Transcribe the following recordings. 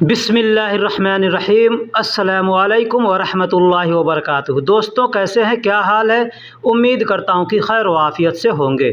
बिस्मिल्लाहिर्रहमानिर्रहीम अस्सलामुअलैकुम वरहमतुल्लाहि वबरकातुहू। दोस्तों कैसे हैं, क्या हाल है। उम्मीद करता हूं कि खैर व आफियत से होंगे।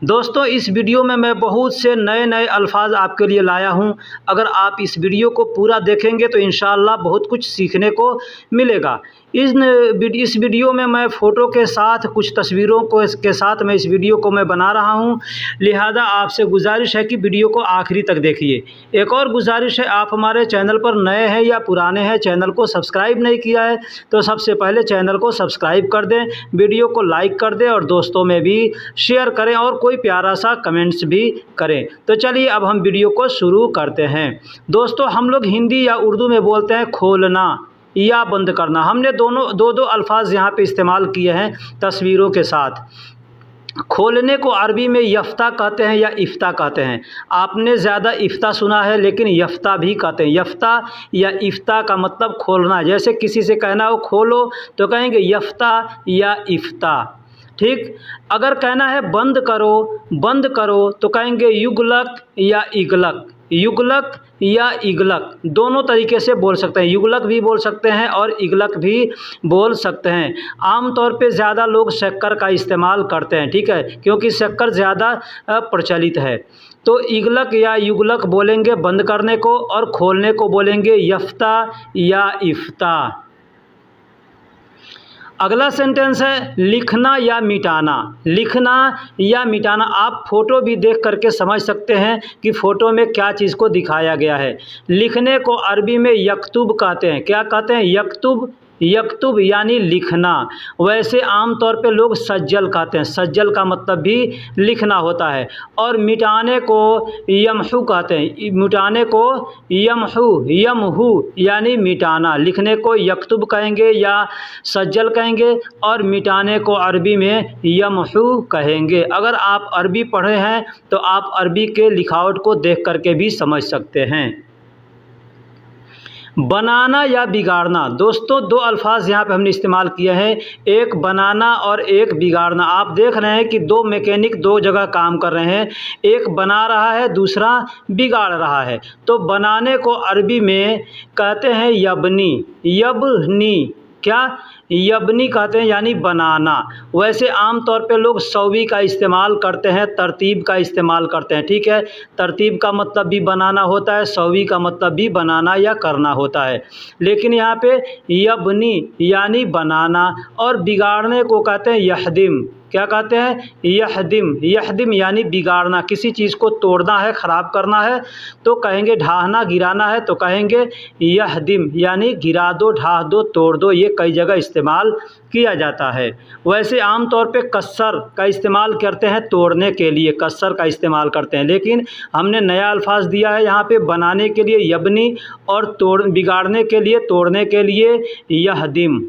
दोस्तों इस वीडियो में मैं बहुत से नए अल्फाज आपके लिए लाया हूं। अगर आप इस वीडियो को पूरा देखेंगे तो इंशाअल्लाह बहुत कुछ सीखने को मिलेगा। इस वीडियो में मैं फ़ोटो के साथ कुछ तस्वीरों को के साथ मैं इस वीडियो को मैं बना रहा हूं, लिहाजा आपसे गुजारिश है कि वीडियो को आखिरी तक देखिए। एक और गुजारिश है, आप हमारे चैनल पर नए हैं या पुराने हैं, चैनल को सब्सक्राइब नहीं किया है तो सबसे पहले चैनल को सब्सक्राइब कर दें, वीडियो को लाइक कर दें और दोस्तों में भी शेयर करें और कोई प्यारा सा कमेंट्स भी करें। तो चलिए अब हम वीडियो को शुरू करते हैं। दोस्तों हम लोग हिंदी या उर्दू में बोलते हैं खोलना या बंद करना। हमने दो अल्फाज यहाँ पे इस्तेमाल किए हैं तस्वीरों के साथ। खोलने को अरबी में यफ्ता कहते हैं या इफ्ता कहते हैं। आपने ज़्यादा इफ्ता सुना है, लेकिन यफ्ता भी कहते हैं। यफ्ता या इफ्ता का मतलब खोलना। जैसे किसी से कहना हो खोलो तो कहेंगे यफ्ता या इफ्ता, ठीक। अगर कहना है बंद करो तो कहेंगे युगलक या इगलक। युगलक या इगलक दोनों तरीके से बोल सकते हैं। युगलक भी बोल सकते हैं और इगलक भी बोल सकते हैं। आम तौर पे ज़्यादा लोग शक्कर का इस्तेमाल करते हैं, ठीक है, क्योंकि शक्कर ज़्यादा प्रचलित है। तो इगलक या युगलक बोलेंगे बंद करने को, और खोलने को बोलेंगे यफ्ता या इफ्ता। अगला सेंटेंस है लिखना या मिटाना। लिखना या मिटाना, आप फ़ोटो भी देख करके समझ सकते हैं कि फ़ोटो में क्या चीज़ को दिखाया गया है। लिखने को अरबी में यक्तुब कहते हैं। क्या कहते हैं? यक्तुब। यक्तुब यानी लिखना। वैसे आम तौर पे लोग सज्जल कहते हैं। सज्जल का मतलब भी लिखना होता है। और मिटाने को यमहू कहते हैं। मिटाने को यमहू यानी मिटाना। लिखने को यक्तुब कहेंगे या सज्जल कहेंगे, और मिटाने को अरबी में यमहू कहेंगे। अगर आप अरबी पढ़े हैं तो आप अरबी के लिखावट को देख करके भी समझ सकते हैं। बनाना या बिगाड़ना। दोस्तों दो अल्फाज यहाँ पे हमने इस्तेमाल किए हैं, एक बनाना और एक बिगाड़ना। आप देख रहे हैं कि दो मैकेनिक दो जगह काम कर रहे हैं, एक बना रहा है दूसरा बिगाड़ रहा है। तो बनाने को अरबी में कहते हैं यबनी। यबनी, क्या? यबनी कहते हैं यानी बनाना। वैसे आम तौर पे लोग सौवी का इस्तेमाल करते हैं, तरतीब का इस्तेमाल करते हैं, ठीक है। तरतीब का मतलब भी बनाना होता है, सौवी का मतलब भी बनाना या करना होता है। लेकिन यहाँ पे यबनी यानी बनाना, और बिगाड़ने को कहते हैं यहदिम। क्या कहते हैं? यहदिम। यहदिम यानी बिगाड़ना। किसी चीज़ को तोड़ना है, ख़राब करना है तो कहेंगे ढाहना, गिराना है तो कहेंगे यहदिम यानी गिरा दो, ढाह दो, तोड़ दो। ये कई जगह इस्तेमाल किया जाता है। वैसे आम तौर पे कस्सर का इस्तेमाल करते हैं तोड़ने के लिए, कस्सर का इस्तेमाल करते हैं। लेकिन हमने नया अल्फाज दिया है यहाँ पे बनाने के लिए यबनी, और बिगाड़ने के लिए, तोड़ने के लिए यहदिम।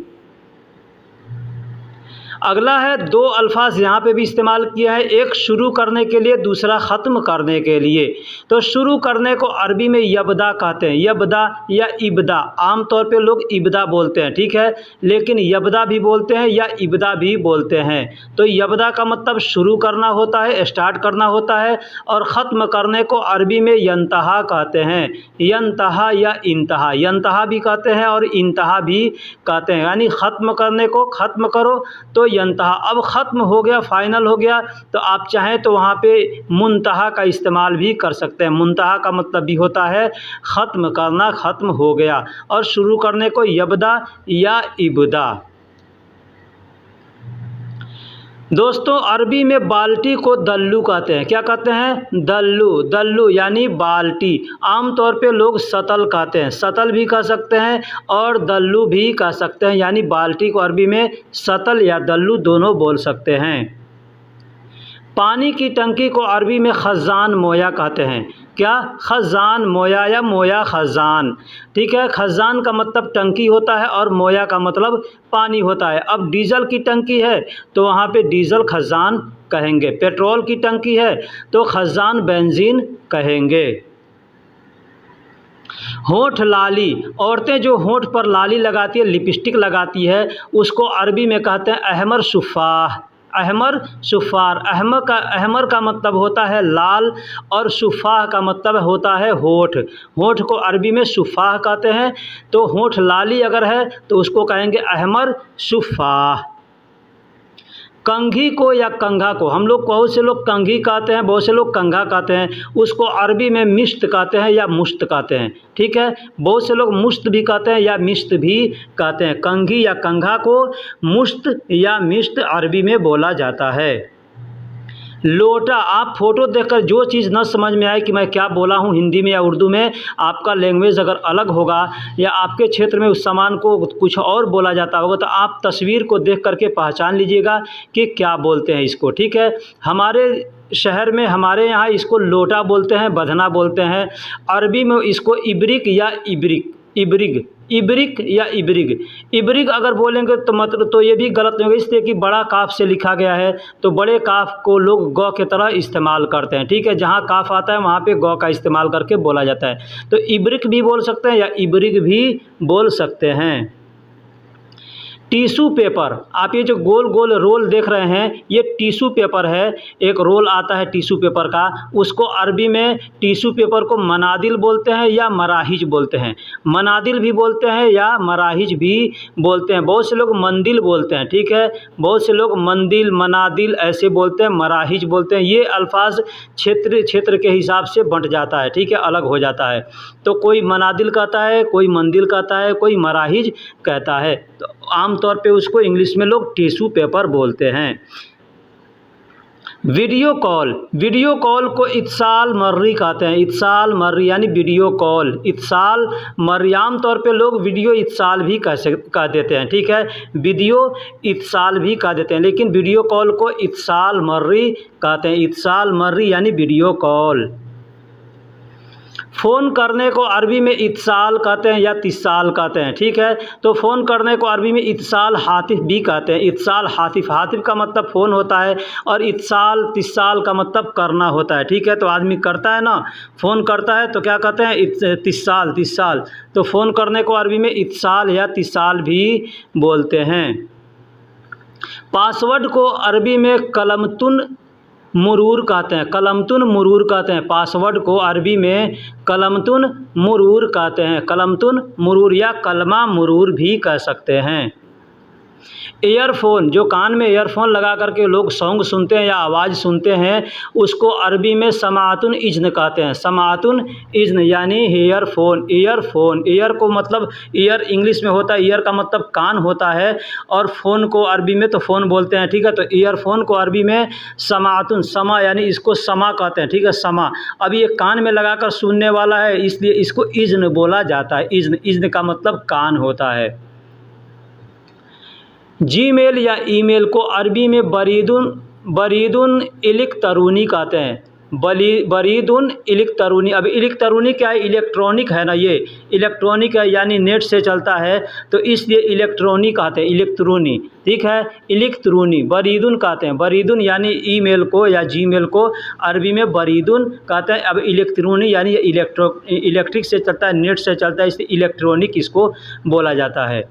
अगला है दो अल्फाज यहाँ पे भी इस्तेमाल किया है, एक शुरू करने के लिए, दूसरा ख़त्म करने के लिए। तो शुरू करने को अरबी में यबदा कहते हैं। यबदा या इब्दा। आम तौर पे लोग इब्दा बोलते हैं, ठीक है, लेकिन यबदा भी बोलते हैं या इब्दा भी बोलते हैं। तो यबदा का मतलब शुरू करना होता है, स्टार्ट करना होता है, और ख़त्म करने को अरबी में यंतहा कहते हैं। यंतहा या इंतहा। यंतहा भी कहते हैं और इंतहा भी कहते हैं, यानी ख़त्म करने को ख़त्म करो तो यंतहा। अब ख़त्म हो गया, फाइनल हो गया, तो आप चाहें तो वहाँ पे मुंतहा का इस्तेमाल भी कर सकते हैं। मुंतहा का मतलब भी होता है ख़त्म करना, ख़त्म हो गया। और शुरू करने को यबदा या इब्दा। दोस्तों अरबी में बाल्टी को दल्लू कहते हैं। क्या कहते हैं? दल्लू। दल्लू यानी बाल्टी। आम तौर पे लोग सतल कहते हैं। सतल भी कह सकते हैं और दल्लू भी कह सकते हैं, यानी बाल्टी को अरबी में सतल या दल्लू दोनों बोल सकते हैं। पानी की टंकी को अरबी में खजान मोया कहते हैं। क्या? खजान मोया या मोया खजान, ठीक है। खजान का मतलब टंकी होता है और मोया का मतलब पानी होता है। अब डीजल की टंकी है तो वहाँ पे डीजल खजान कहेंगे। पेट्रोल की टंकी है तो खजान बेंजीन कहेंगे। होठ लाली। औरतें जो होठ पर लाली लगाती है, लिपस्टिक लगाती है, उसको अरबी में कहते हैं अहमर शुफ़ाह। अहमर सुफ़ार। अहमर का मतलब होता है लाल और सुफ़ाह का मतलब होता है होठ। होठ को अरबी में सुफ़ाह कहते हैं। तो होठ लाली अगर है तो उसको कहेंगे अहमर सुफ़ाह। कंघी को या कंघा को हम लोग, बहुत से लोग कंघी कहते हैं, बहुत से लोग कंघा कहते हैं, उसको अरबी में मिश्त कहते हैं या मुश्त कहते हैं। ठीक है, बहुत से लोग मुश्त भी कहते हैं या मिश्त भी कहते हैं। कंघी या कंघा को मुश्त या मिश्त अरबी में बोला जाता है। लोटा, आप फ़ोटो देखकर जो चीज़ न समझ में आए कि मैं क्या बोला हूँ हिंदी में या उर्दू में, आपका लैंग्वेज अगर अलग होगा या आपके क्षेत्र में उस सामान को कुछ और बोला जाता होगा तो आप तस्वीर को देख करके पहचान लीजिएगा कि क्या बोलते हैं इसको। ठीक है, हमारे शहर में, हमारे यहाँ इसको लोटा बोलते हैं, बधना बोलते हैं। अरबी में इसको इब्रिक या इब्रिक या इब्रिक अगर बोलेंगे तो मतलब तो ये भी गलत नहीं होगा, इसलिए कि बड़ा काफ से लिखा गया है तो बड़े काफ को लोग गौ के तरह इस्तेमाल करते हैं। ठीक है, जहाँ काफ आता है वहाँ पे गौ का इस्तेमाल करके बोला जाता है। तो इब्रिक भी बोल सकते हैं या इब्रिक भी बोल सकते हैं। टिश्यू पेपर, आप ये जो गोल गोल रोल देख रहे हैं ये टिश्यू पेपर है। एक रोल आता है टिश्यू पेपर का, उसको अरबी में टिश्यू पेपर को मनादिल बोलते हैं या मराहिज बोलते हैं। मनादिल भी बोलते हैं या मराहिज भी बोलते हैं। बहुत से लोग मंदिल बोलते हैं। ठीक है, बहुत से लोग मंदिल, मनादिल ऐसे बोलते हैं, मराहिज बोलते हैं। ये अल्फाज क्षेत्र के हिसाब से बंट जाता है। ठीक है, अलग हो जाता है। तो कोई मनादिल कहता है, कोई मंदिल कहता है, कोई मराहिज कहता है। तो आमतौर पे उसको इंग्लिश में लोग टिश्यू पेपर बोलते हैं। वीडियो कॉल को इत्साल मर्री कहते हैं। इत्साल मर्री यानी वीडियो कॉल, इत्साल मर्री। आम तौर पे लोग वीडियो इत्साल भी कह देते हैं। ठीक है, वीडियो इत्साल भी कह देते हैं, लेकिन वीडियो कॉल को इत्साल मर्री कहते हैं। इत्साल मर्री यानी वीडियो कॉल। फ़ोन करने को अरबी में इत्साल कहते हैं या तिस्साल कहते हैं। ठीक है, तो फ़ोन करने को अरबी में इत्साल हातिफ भी कहते हैं। इत्साल हातिफ, हातिफ का मतलब फ़ोन होता है और इत्साल तिस्साल का मतलब करना होता है। ठीक है, तो आदमी करता है ना, फ़ोन करता है तो क्या कहते हैं, तिस्साल। तो फ़ोन करने को अरबी में इत्साल या तिस्साल भी बोलते हैं। पासवर्ड को अरबी में कलमतुन मुरूर कहते हैं। कलमतुन मुरूर कहते हैं। पासवर्ड को अरबी में कलमतुन मुरूर कहते हैं। कलमतुन मुरूर या कलमा मुरूर भी कह सकते हैं। ईयरफोन, जो कान में ईयरफोन लगा करके लोग सॉन्ग सुनते हैं या आवाज़ सुनते हैं, उसको अरबी में समाअतुन इज़्न कहते हैं। समाअतुन इज़्न यानी ईयरफोन। ईयर को मतलब ईयर इंग्लिश में होता है, ईयर का मतलब कान होता है, और फ़ोन को अरबी में तो फ़ोन बोलते हैं। ठीक है, तो ईयरफोन को अरबी में समाअतुन, समा यानी इसको समा कहते हैं। ठीक है, समा। अब ये कान में लगाकर सुनने वाला है, इसलिए इसको इज़्न बोला जाता है। इज़्न का मतलब कान होता है। जीमेल या ईमेल को अरबी में बरीदुन इलेक्ट्रॉनिक कहते हैं। बरीदुन इलेक्ट्रॉनी। अब इलेक्ट्रॉनिक क्या है, इलेक्ट्रॉनिक है ना, ये इलेक्ट्रॉनिक है यानी नेट से चलता है, तो इसलिए इलेक्ट्रॉनिक कहते हैं, इलेक्ट्रॉनी। ठीक है, इलेक्ट्रॉनी, बरीदुन कहते हैं। बरीदुन यानी ईमेल को या जीमेल को अरबी में बरीदुन कहते हैं। अब इलेक्ट्रॉनी यानी इलेक्ट्रिक से चलता है, नेट से चलता है, इसलिए इलेक्ट्रॉनिक इसको बोला जाता है।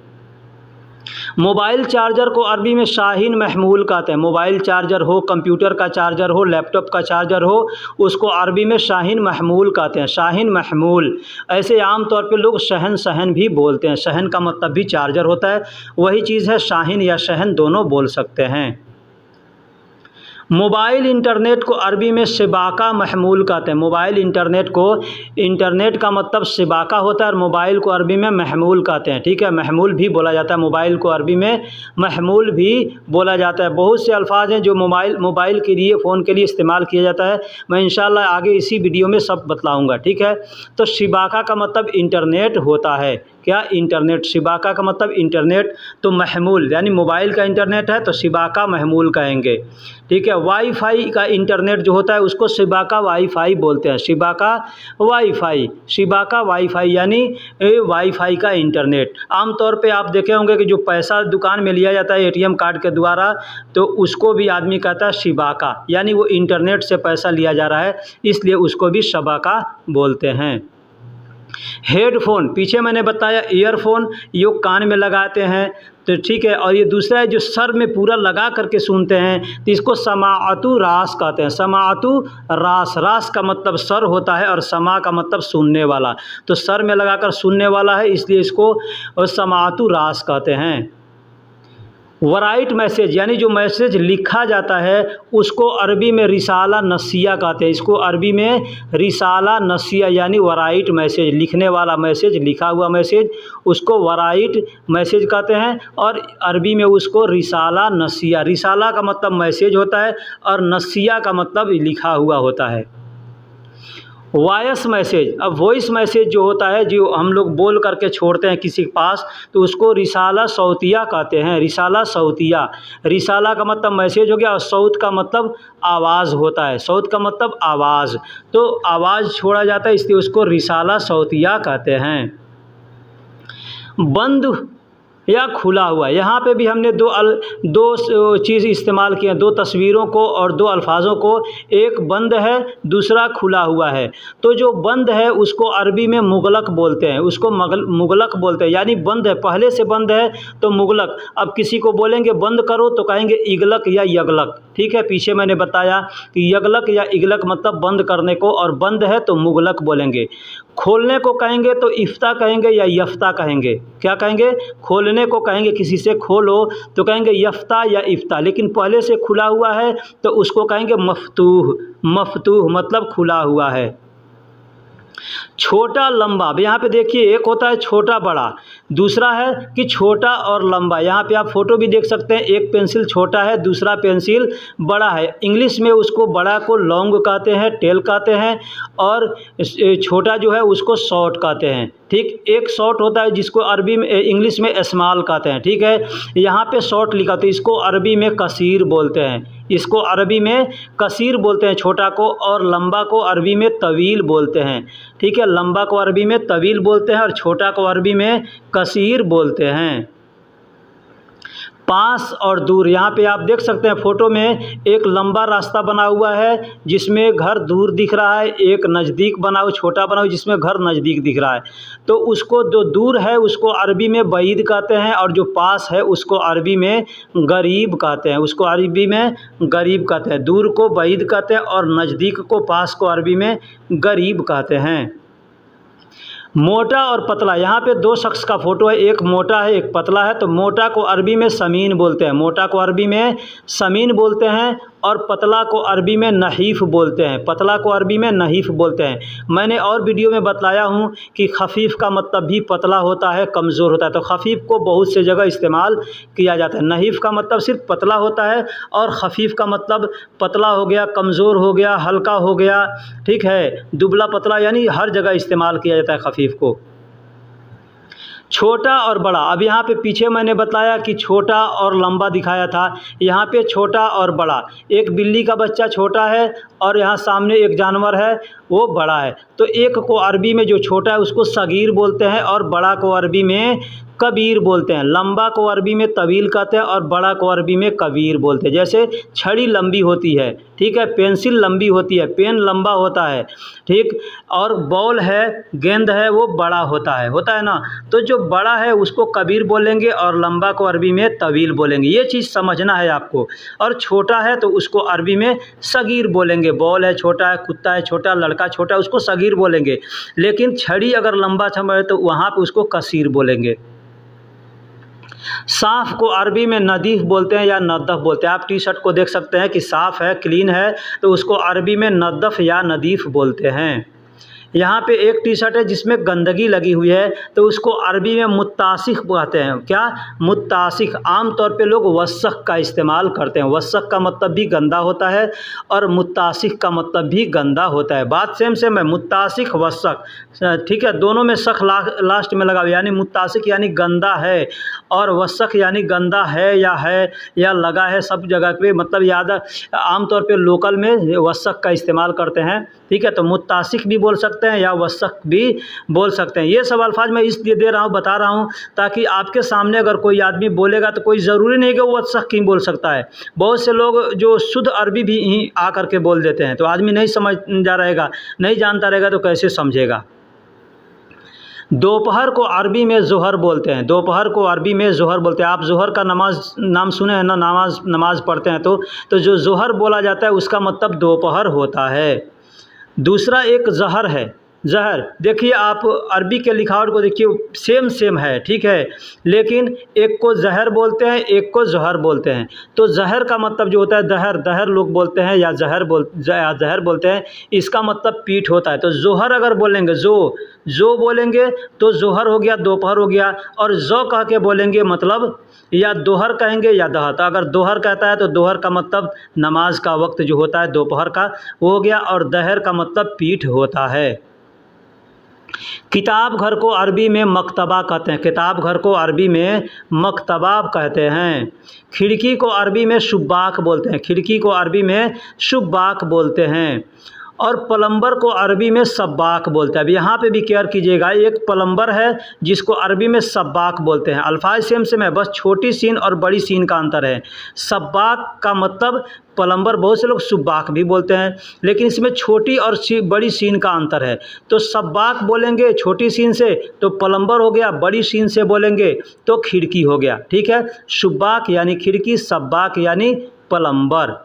मोबाइल चार्जर को अरबी में शाहीन महमूल कहते हैं। मोबाइल चार्जर हो, कंप्यूटर का चार्जर हो, लैपटॉप का चार्जर हो, उसको अरबी में शाहीन महमूल कहते हैं। शाहीन महमूल। ऐसे आम तौर पे लोग शहन भी बोलते हैं। शहन का मतलब भी चार्जर होता है, वही चीज़ है, शाहीन या शहन दोनों बोल सकते हैं। मोबाइल इंटरनेट को अरबी में शिबाका महमूल कहते हैं। मोबाइल इंटरनेट को, इंटरनेट का मतलब शिबाका होता है और मोबाइल को अरबी में महमूल कहते हैं। ठीक है, महमूल भी बोला जाता है, मोबाइल को अरबी में महमूल भी बोला जाता है। बहुत से अल्फाज हैं जो मोबाइल के लिए, फ़ोन के लिए इस्तेमाल किया जाता है। मैं इंशाअल्लाह आगे इसी वीडियो में सब बतलाऊँगा। ठीक है, तो शिबाका का मतलब इंटरनेट होता है। क्या, इंटरनेट। शिबाका का मतलब इंटरनेट, तो महमूल यानी मोबाइल का इंटरनेट है तो शिबाका महमूल कहेंगे। ठीक है, वाईफाई का इंटरनेट जो होता है उसको शिबाका वाईफाई बोलते हैं। शिबाका वाईफाई यानी वाईफाई का इंटरनेट। आमतौर पे आप देखे होंगे कि जो पैसा दुकान में लिया जाता है एटीएम कार्ड के द्वारा, तो उसको भी आदमी कहता है शिबाका, यानी वो इंटरनेट से पैसा लिया जा रहा है, इसलिए उसको भी शिबाका बोलते हैं। हेडफोन, पीछे मैंने बताया ईयरफोन, ये कान में लगाते हैं तो ठीक है। और ये दूसरा है जो सर में पूरा लगा करके सुनते हैं, तो इसको समाअतु रास कहते हैं। समाअतु रास, रास का मतलब सर होता है और समा का मतलब सुनने वाला, तो सर में लगाकर सुनने वाला है, इसलिए इसको समाअतु रास कहते हैं। वराइट मैसेज यानी जो मैसेज लिखा जाता है उसको अरबी में रिसाला नसिया कहते हैं। इसको अरबी में रिसाला नसिया यानी वराइट मैसेज, लिखने वाला मैसेज, लिखा हुआ मैसेज, उसको वराइट मैसेज कहते हैं। और अरबी में उसको रिसाला नसिया, रिसाला का मतलब मैसेज होता है और नसिया का मतलब लिखा हुआ होता है। वॉइस मैसेज, अब वॉइस मैसेज जो होता है जो हम लोग बोल करके छोड़ते हैं किसी के पास, तो उसको रिसाला सौतिया कहते हैं। रिसाला सौतिया, रिसाला का मतलब मैसेज हो गया और सौत का मतलब आवाज़ होता है। सौत का मतलब आवाज़, तो आवाज़ छोड़ा जाता है, इसलिए उसको रिसाला सौतिया कहते हैं। बंद या खुला हुआ, यहाँ पे भी हमने दो चीज़ इस्तेमाल किए हैं, दो तस्वीरों को और दो अल्फाजों को। एक बंद है, दूसरा खुला हुआ है। तो जो बंद है उसको अरबी में मुगलक बोलते हैं, उसको मुगलक बोलते हैं, यानी बंद है, पहले से बंद है तो मुगलक। अब किसी को बोलेंगे बंद करो तो कहेंगे इगलक या यगलक, ठीक है। पीछे मैंने बताया कि यगलक या इगलक मतलब बंद करने को, और बंद है तो मुगलक बोलेंगे। खोलने को कहेंगे तो इफ्ता कहेंगे या यफ्ता कहेंगे। क्या कहेंगे? खोलने को कहेंगे, किसी से खोलो तो कहेंगे यफ्ता या इफ्ता, लेकिन पहले से खुला हुआ है तो उसको कहेंगे मफतूह। मफतूह मतलब खुला हुआ है। छोटा लंबा, अब यहाँ पे देखिए एक होता है छोटा बड़ा, दूसरा है कि छोटा और लंबा। यहाँ पे आप फोटो भी देख सकते हैं, एक पेंसिल छोटा है, दूसरा पेंसिल बड़ा है। इंग्लिश में उसको बड़ा को लॉन्ग कहते हैं, टेल कहते हैं, और छोटा जो है उसको शॉर्ट कहते हैं। ठीक, एक शॉर्ट होता है जिसको अरबी में इंग्लिश में स्मॉल कहते हैं, ठीक है। यहाँ पे शॉर्ट लिखा तो इसको अरबी में कसीर बोलते हैं, इसको अरबी में कसीर बोलते हैं छोटा को, और लंबा को अरबी में तवील बोलते हैं, ठीक है। लंबा को अरबी में तवील बोलते हैं और छोटा को अरबी में कसीर बोलते हैं। पास और दूर, यहाँ पे आप देख सकते हैं फोटो में एक लंबा रास्ता बना हुआ है जिसमें घर दूर दिख रहा है, एक नज़दीक बना हुआ छोटा बना हुआ जिसमें घर नज़दीक दिख रहा है। तो उसको जो दूर है उसको अरबी में बईद कहते हैं, और जो पास है उसको अरबी में गरीब कहते हैं, उसको अरबी में गरीब कहते हैं। दूर को बईद कहते हैं और नज़दीक को, पास को अरबी में गरीब कहते हैं। मोटा और पतला, यहाँ पे दो शख्स का फोटो है, एक मोटा है एक पतला है। तो मोटा को अरबी में समीन बोलते हैं, मोटा को अरबी में समीन बोलते हैं, और पतला को अरबी में नहीफ़ बोलते हैं, पतला को अरबी में नहीफ़ बोलते हैं। मैंने और वीडियो में बतलाया हूँ कि खफ़ीफ़ का मतलब भी पतला होता है, कमज़ोर होता है। तो खफ़ीफ़ को बहुत से जगह इस्तेमाल किया जाता है। नहीफ़ का मतलब सिर्फ पतला होता है, और खफ़ीफ़ का मतलब पतला हो गया, कमज़ोर हो गया, हल्का हो गया, ठीक है, दुबला पतला, यानी हर जगह इस्तेमाल किया जाता है खफ़ीफ़ को। छोटा और बड़ा, अब यहाँ पे पीछे मैंने बताया कि छोटा और लंबा दिखाया था, यहाँ पे छोटा और बड़ा। एक बिल्ली का बच्चा छोटा है और यहाँ सामने एक जानवर है वो बड़ा है। तो एक को अरबी में जो छोटा है उसको सगीर बोलते हैं, और बड़ा को अरबी में कबीर बोलते हैं। लंबा को अरबी में तवील कहते हैं और बड़ा को अरबी में कबीर बोलते हैं। जैसे छड़ी लंबी होती है, ठीक है, पेंसिल लंबी होती है, पेन लंबा होता है, ठीक, और बॉल है, गेंद है, वो बड़ा होता है ना। तो जो बड़ा है उसको कबीर बोलेंगे और लंबा को अरबी में तवील बोलेंगे, ये चीज़ समझना है आपको। और छोटा है तो उसको अरबी में सगीर बोलेंगे। बॉल है छोटा है, कुत्ता है छोटा, लड़का छोटा, उसको सगीर बोलेंगे। लेकिन छड़ी अगर लंबा चौड़ा है तो वहाँ पे उसको कसीर बोलेंगे। साफ़ को अरबी में नदीफ़ बोलते हैं या नदफ़ बोलते हैं। आप टी शर्ट को देख सकते हैं कि साफ़ है, क्लीन है, तो उसको अरबी में नदफ़ या नदीफ़ बोलते हैं। यहाँ पे एक टी शर्ट है जिसमें गंदगी लगी हुई है तो उसको अरबी में मुत्तासिख कहते हैं। क्या? मुत्तासिख। आम तौर पे लोग वसख का इस्तेमाल करते हैं। वसख का मतलब भी गंदा होता है और मुत्तासिख का मतलब भी गंदा होता है। बात सेम है, मुत्तासिख वसख, ठीक है, दोनों में सख लास्ट में लगा हुआ, यानी मुत्तासिख यानी गंदा है और वसख यानी गंदा है या लगा है, सब जगह पे मतलब याद। आम तौर पे लोकल में वसख का इस्तेमाल करते हैं, ठीक है। तो मुत्तासिख भी बोल सकते हैं या वसख भी बोल सकते हैं। ये सब अल्फाज मैं इसलिए दे रहा हूँ, बता रहा हूँ ताकि आपके सामने अगर कोई आदमी बोलेगा तो कोई ज़रूरी नहीं कि वो वसख क्यों बोल सकता है। बहुत से लोग जो शुद्ध अरबी भी आ करके बोल देते हैं, तो आदमी नहीं समझ जा रहेगा, नहीं जानता रहेगा तो कैसे समझेगा। दोपहर को अरबी में ज़ोहर बोलते हैं, दोपहर को अरबी में ज़ोहर बोलते हैं। आप ज़ोहर का नमाज नाम सुने हैं ना, नमाज पढ़ते हैं तो जो ज़ोहर बोला जाता है उसका मतलब दोपहर होता है। दूसरा एक ज़हर है, ज़हर देखिए आप अरबी के लिखावट को देखिए सेम है, ठीक है, लेकिन एक को ज़हर बोलते हैं, एक को ज़हर बोलते हैं। तो ज़हर का मतलब जो होता है दहर लोग बोलते हैं या ज़हर बोलते हैं, इसका मतलब पीठ होता है। तो ज़ोहर अगर बोलेंगे जो बोलेंगे तो ज़ोहर हो गया, दोपहर हो गया, और ज़ो कह के बोलेंगे मतलब या दोहर कहेंगे या दहर। तो अगर दोहर कहता है तो दोहर का मतलब नमाज का वक्त जो होता है दोपहर का वो हो गया, और दहर का मतलब पीठ होता है। किताब घर को अरबी में मकतबा कहते हैं, किताब घर को अरबी में मकतबा कहते हैं। खिड़की को अरबी में शुब्बाक बोलते हैं, खिड़की को अरबी में शुब्बाक बोलते हैं। और प्लम्बर को अरबी में सब्बाक बोलते हैं। अब यहाँ पे भी केयर कीजिएगा, एक प्लम्बर है जिसको अरबी में सब्बाक बोलते हैं। अल्फाज सेम है, बस छोटी सीन और बड़ी सीन का अंतर है। सब्बाक का मतलब प्लम्बर, बहुत से लोग सुब्बाक भी बोलते हैं, लेकिन इसमें छोटी और बड़ी सीन का अंतर है। तो सब्बाक बोलेंगे छोटी सीन से तो प्लम्बर हो गया, बड़ी सीन से बोलेंगे तो खिड़की हो गया, ठीक है। शुब्बाक यानी खिड़की, सब्बाक यानी प्लम्बर,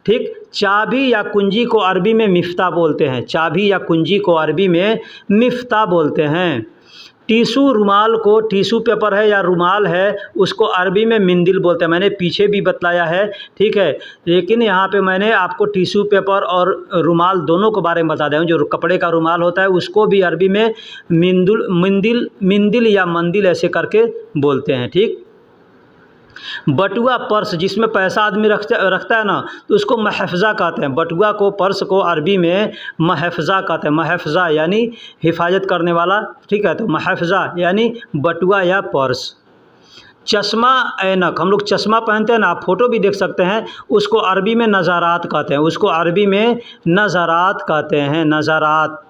ठीक। चाबी या कुंजी को अरबी में मिफ्ता बोलते हैं, चाबी या कुंजी को अरबी में मिफ्ता बोलते हैं। टिशू, रुमाल को, टिशू पेपर है या रुमाल है उसको अरबी में मिंदिल बोलते हैं। मैंने पीछे भी बतलाया है, ठीक है, लेकिन यहाँ पे मैंने आपको टिशू पेपर और रुमाल दोनों के बारे में बता दिया हूँ। जो कपड़े का रुमाल होता है उसको भी अरबी में मिंदिल या मंदिल ऐसे करके बोलते हैं, ठीक। बटुआ, पर्स जिसमें पैसा आदमी रखता है ना, तो उसको महफ़ज़ा कहते हैं। बटुआ को, पर्स को अरबी में महफ़ज़ा कहते हैं। महफ़ज़ा यानी हिफाजत करने वाला, ठीक है। तो महफ़ज़ा यानी बटुआ या पर्स। चश्मा, ऐनक, हम लोग चश्मा पहनते हैं ना, आप फ़ोटो भी देख सकते हैं, उसको अरबी में नज़ारात कहते हैं, उसको अरबी में नज़ारात कहते हैं, नज़ारात।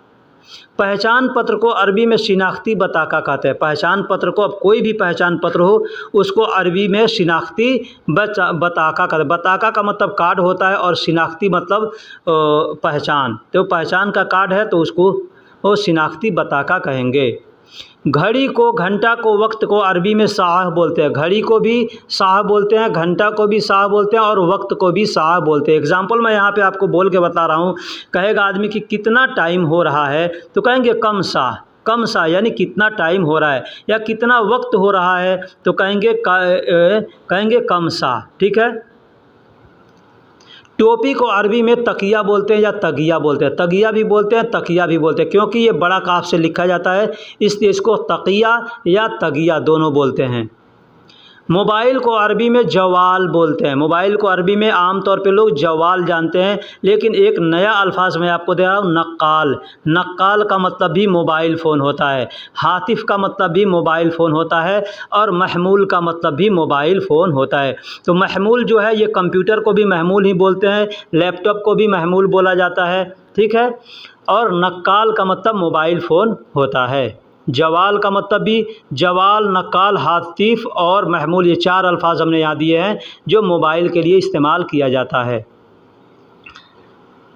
पहचान पत्र को अरबी में शिनाख्ती बताका कहते हैं। पहचान पत्र को, अब कोई भी पहचान पत्र हो उसको अरबी में शिनाख्ती बताका कहते हैं। बताका का मतलब कार्ड होता है और शिनाख्ती मतलब पहचान। तो पहचान का कार्ड है तो उसको वो शिनाख्ती बताका कहेंगे। घड़ी को, घंटा को, वक्त को अरबी में साह बोलते हैं। घड़ी को भी साह बोलते हैं, घंटा को भी साह बोलते हैं और वक्त को भी साह बोलते हैं। एग्जाम्पल मैं यहाँ पे आपको बोल के बता रहा हूँ। कहेगा आदमी कि कितना टाइम हो रहा है तो कहेंगे कम साह, कम साह यानी कितना टाइम हो रहा है, या कितना वक्त हो रहा है तो कहेंगे कम साह, ठीक है। टोपी को अरबी में तकिया बोलते हैं या तगिया बोलते हैं। तगिया भी बोलते हैं, तकिया भी बोलते हैं, क्योंकि ये बड़ा काफ से लिखा जाता है इसलिए इसको तकिया या तगिया दोनों बोलते हैं। मोबाइल को अरबी में जवाल बोलते हैं। मोबाइल को अरबी में आम तौर पे लोग जवाल जानते हैं, लेकिन एक नया अल्फाज मैं आपको दे रहा हूँ, नक्काल। नक्काल का मतलब भी मोबाइल फ़ोन होता है, हातिफ का मतलब भी मोबाइल फ़ोन होता है, और महमूल का मतलब भी मोबाइल फ़ोन होता है। तो महमूल जो है ये कंप्यूटर को भी महमूल ही बोलते हैं, लैपटॉप को भी महमूल बोला जाता है, ठीक है। और नक्काल का मतलब मोबाइल फ़ोन होता है। जवाल का मतलब भी, जवाल, नक्काल, हातिफ और महमूल, ये चार अल्फाज हमने यहाँ दिए हैं जो मोबाइल के लिए इस्तेमाल किया जाता है।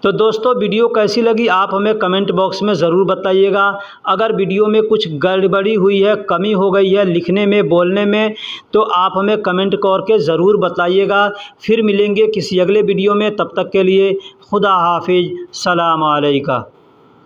तो दोस्तों वीडियो कैसी लगी आप हमें कमेंट बॉक्स में ज़रूर बताइएगा। अगर वीडियो में कुछ गड़बड़ी हुई है, कमी हो गई है लिखने में, बोलने में, तो आप हमें कमेंट करके ज़रूर बताइएगा। फिर मिलेंगे किसी अगले वीडियो में, तब तक के लिए खुदा हाफिज़, सलाम अलैकुम।